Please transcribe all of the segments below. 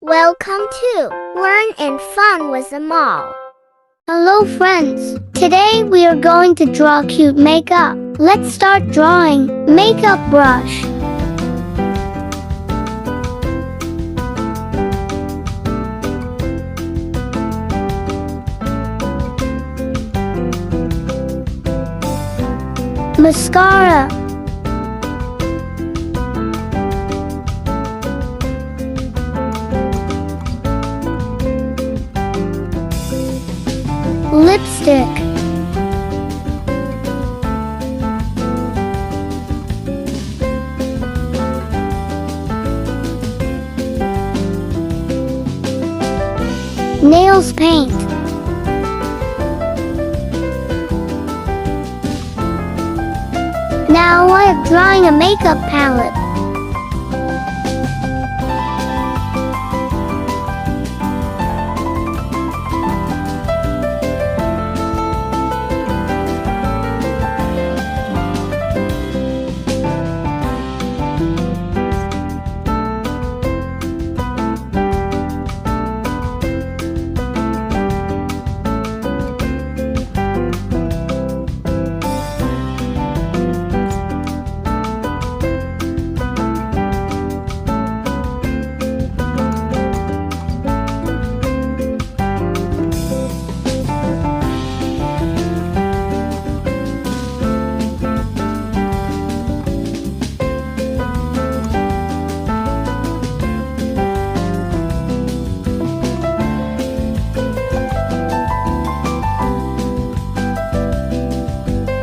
Welcome to Learn and Fun with the Mall. Hello friends, today we are going to draw cute makeup. Let's start drawing. Makeup brush. Mascara. Lipstick. Nails paint. Now I am drawing a makeup palette.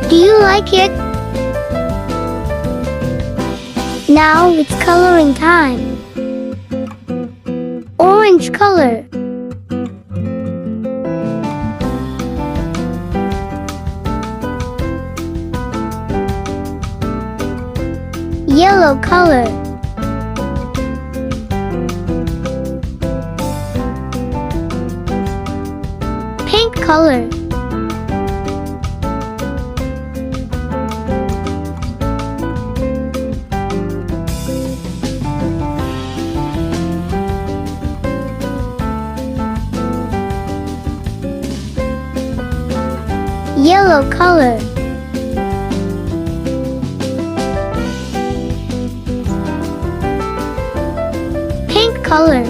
Do you like it? Now it's coloring time. Orange color. Yellow color. Pink color. Yellow color. Pink color.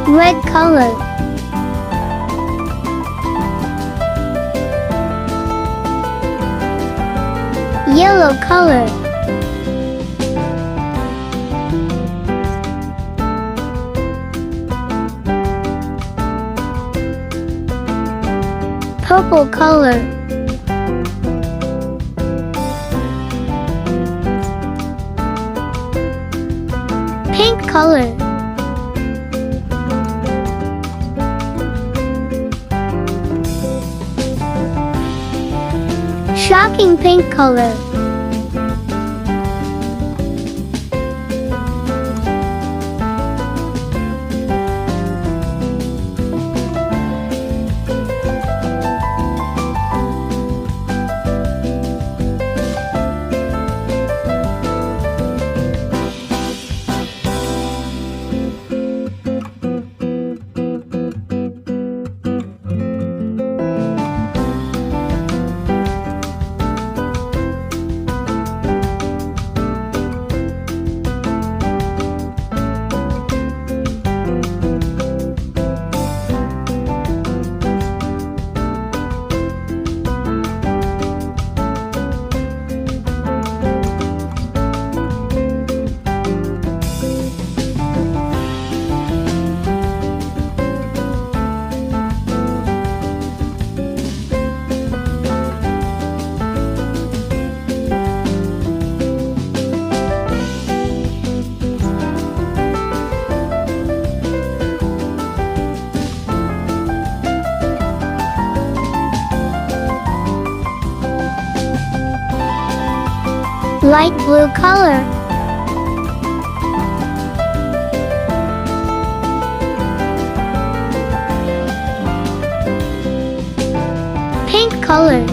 Red color. Yellow color. Purple color. Pink color. Shocking pink color. Light blue color. Pink color.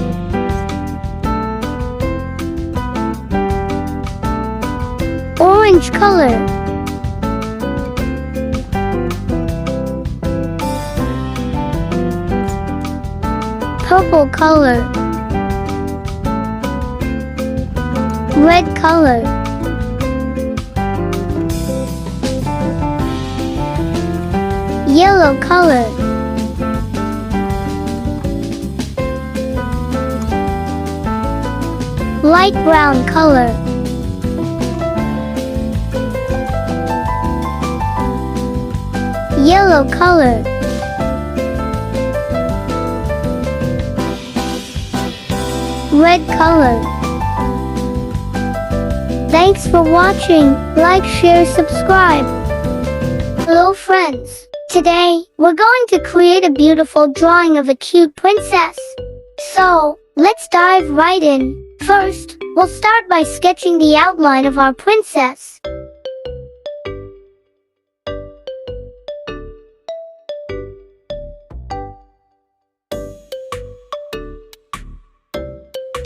Orange color. Purple color. Red color. Yellow color. Light brown color. Yellow color. Red color. Thanks for watching. Like, share, subscribe. Hello friends. Today, we're going to create a beautiful drawing of a cute princess. So, let's dive right in. First, we'll start by sketching the outline of our princess.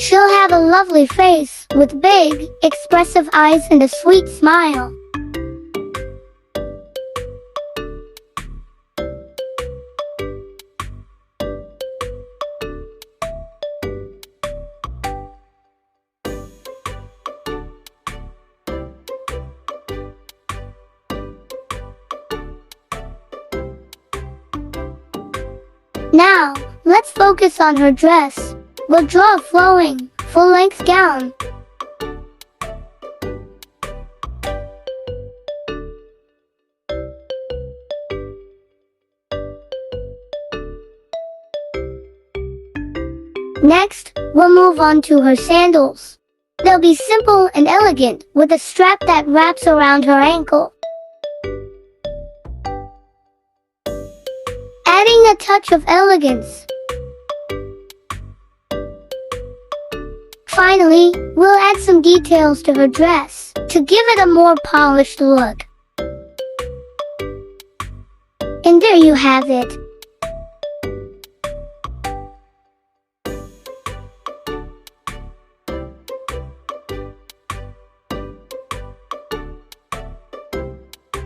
She'll have a lovely face, with big, expressive eyes and a sweet smile. Now, let's focus on her dress. We'll draw a flowing, full-length gown. Next, we'll move on to her sandals. They'll be simple and elegant, with a strap that wraps around her ankle. Adding a touch of elegance. Finally, we'll add some details to her dress, to give it a more polished look. And there you have it.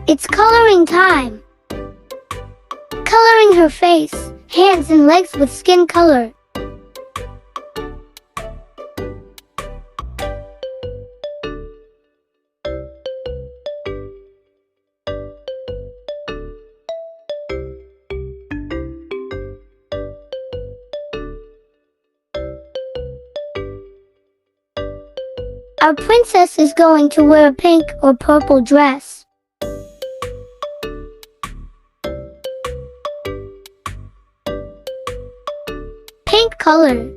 It's coloring time. Coloring her face, hands and legs with skin color. Our princess is going to wear a pink or purple dress. Pink color.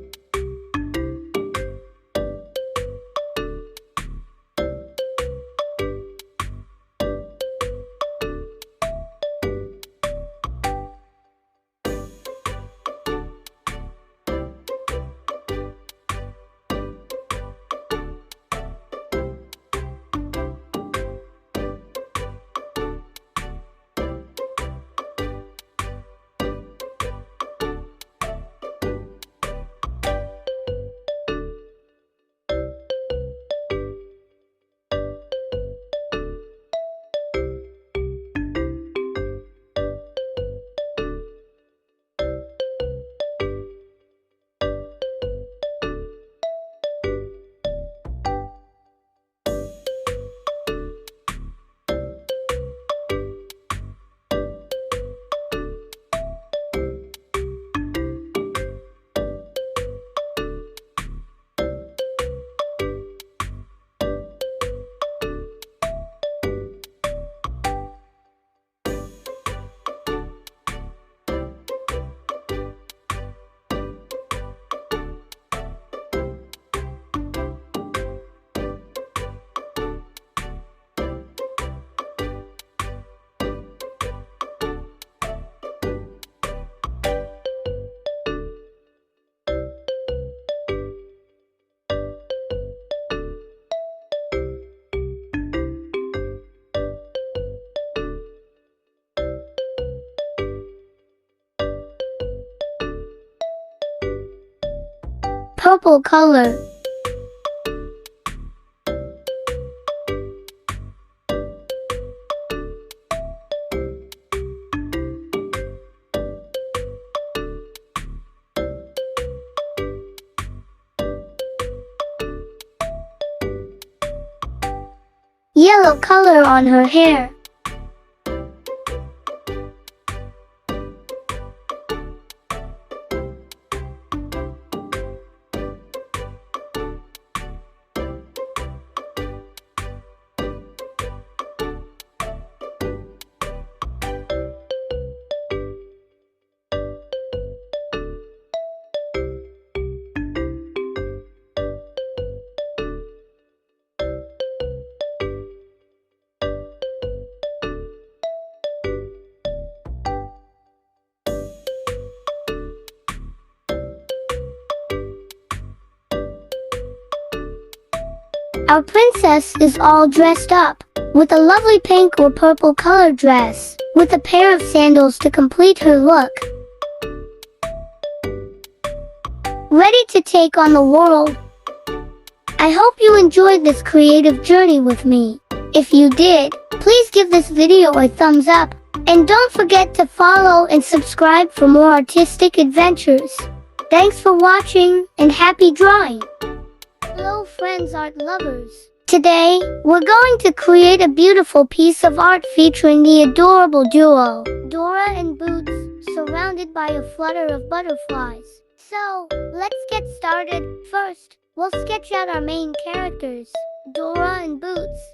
Purple color. yellow color on her hair. Our princess is all dressed up, with a lovely pink or purple colored dress, with a pair of sandals to complete her look. Ready to take on the world. I hope you enjoyed this creative journey with me. If you did, please give this video a thumbs up, and don't forget to follow and subscribe for more artistic adventures. Thanks for watching, and happy drawing! Hello friends art lovers. Today, we're going to create a beautiful piece of art featuring the adorable duo, Dora and Boots, surrounded by a flutter of butterflies. So, let's get started. First, we'll sketch out our main characters, Dora and Boots.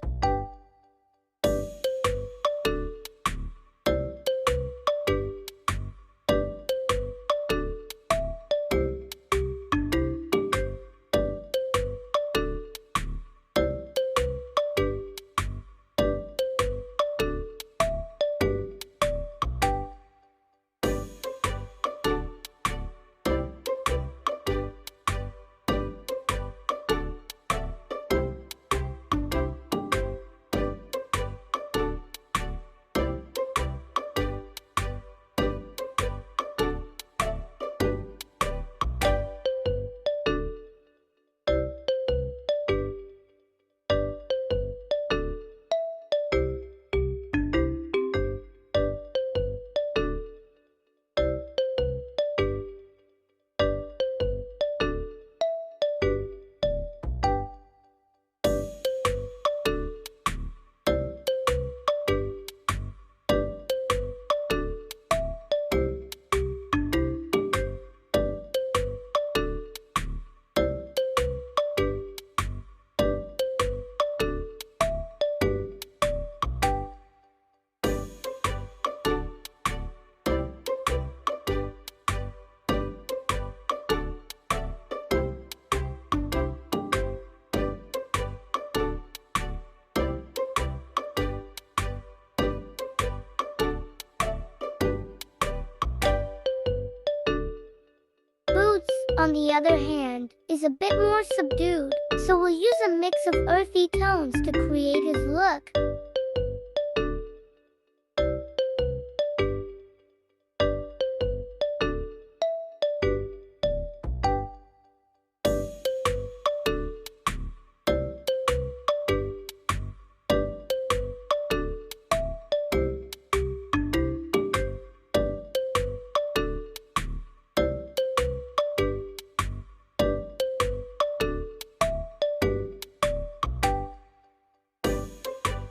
On the other hand, is a bit more subdued, so we'll use a mix of earthy tones to create his look.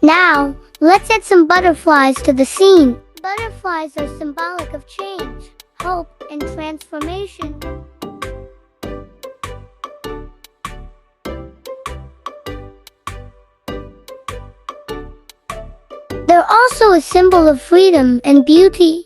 Now, let's add some butterflies to the scene. Butterflies are symbolic of change, hope, and transformation. They're also a symbol of freedom and beauty.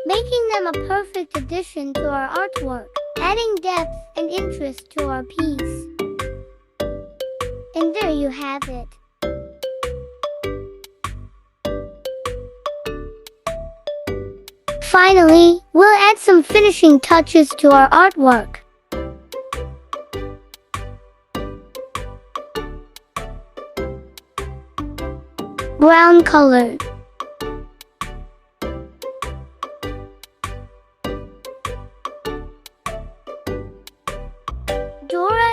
Making them a perfect addition to our artwork, adding depth and interest to our piece. And there you have it. Finally, we'll add some finishing touches to our artwork. Brown color.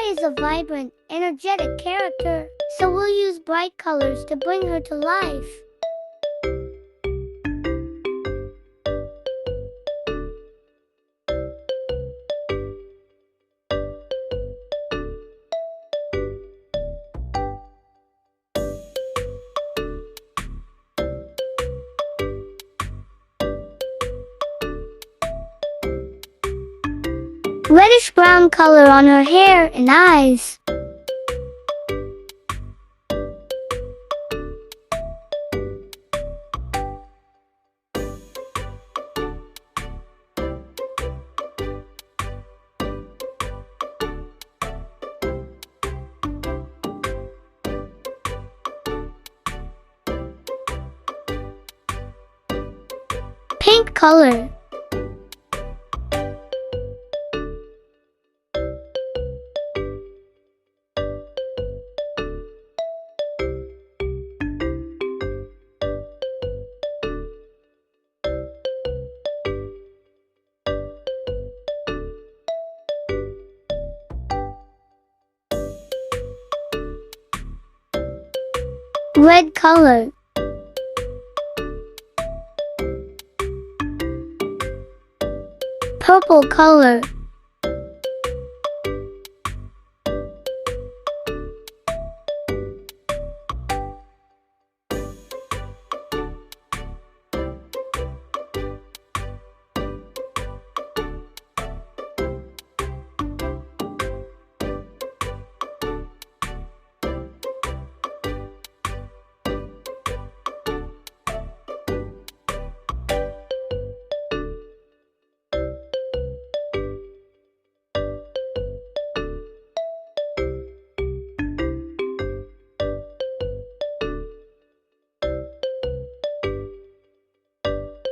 is a vibrant, energetic character, so we'll use bright colors to bring her to life. Reddish-brown color on her hair and eyes. Pink color. Red color. Purple color.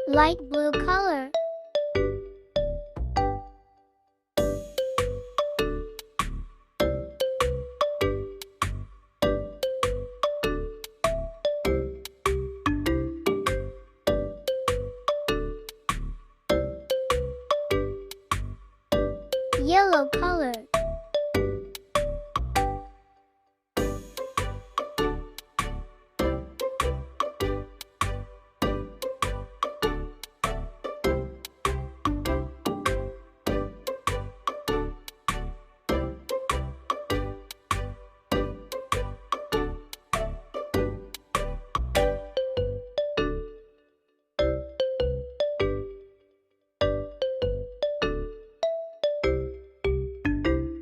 Light blue color. Yellow color.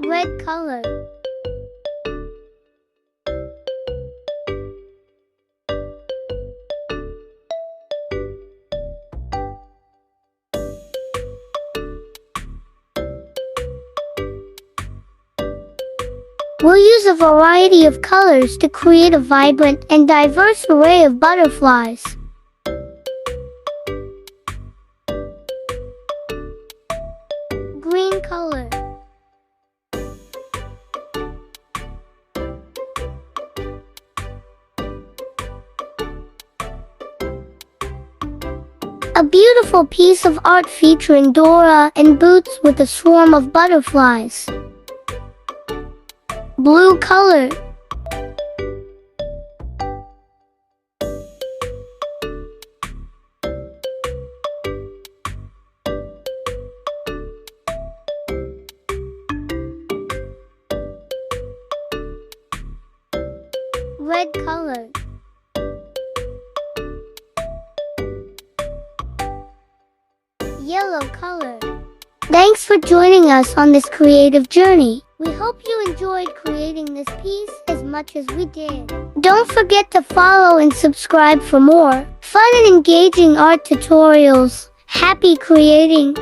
Red color. We'll use a variety of colors to create a vibrant and diverse array of butterflies. Green color. A beautiful piece of art featuring Dora and boots with a swarm of butterflies. Blue color. Red color. Yellow color. Thanks for joining us on this creative journey. We hope you enjoyed creating this piece as much as we did. Don't forget to follow and subscribe for more fun and engaging art tutorials. Happy creating!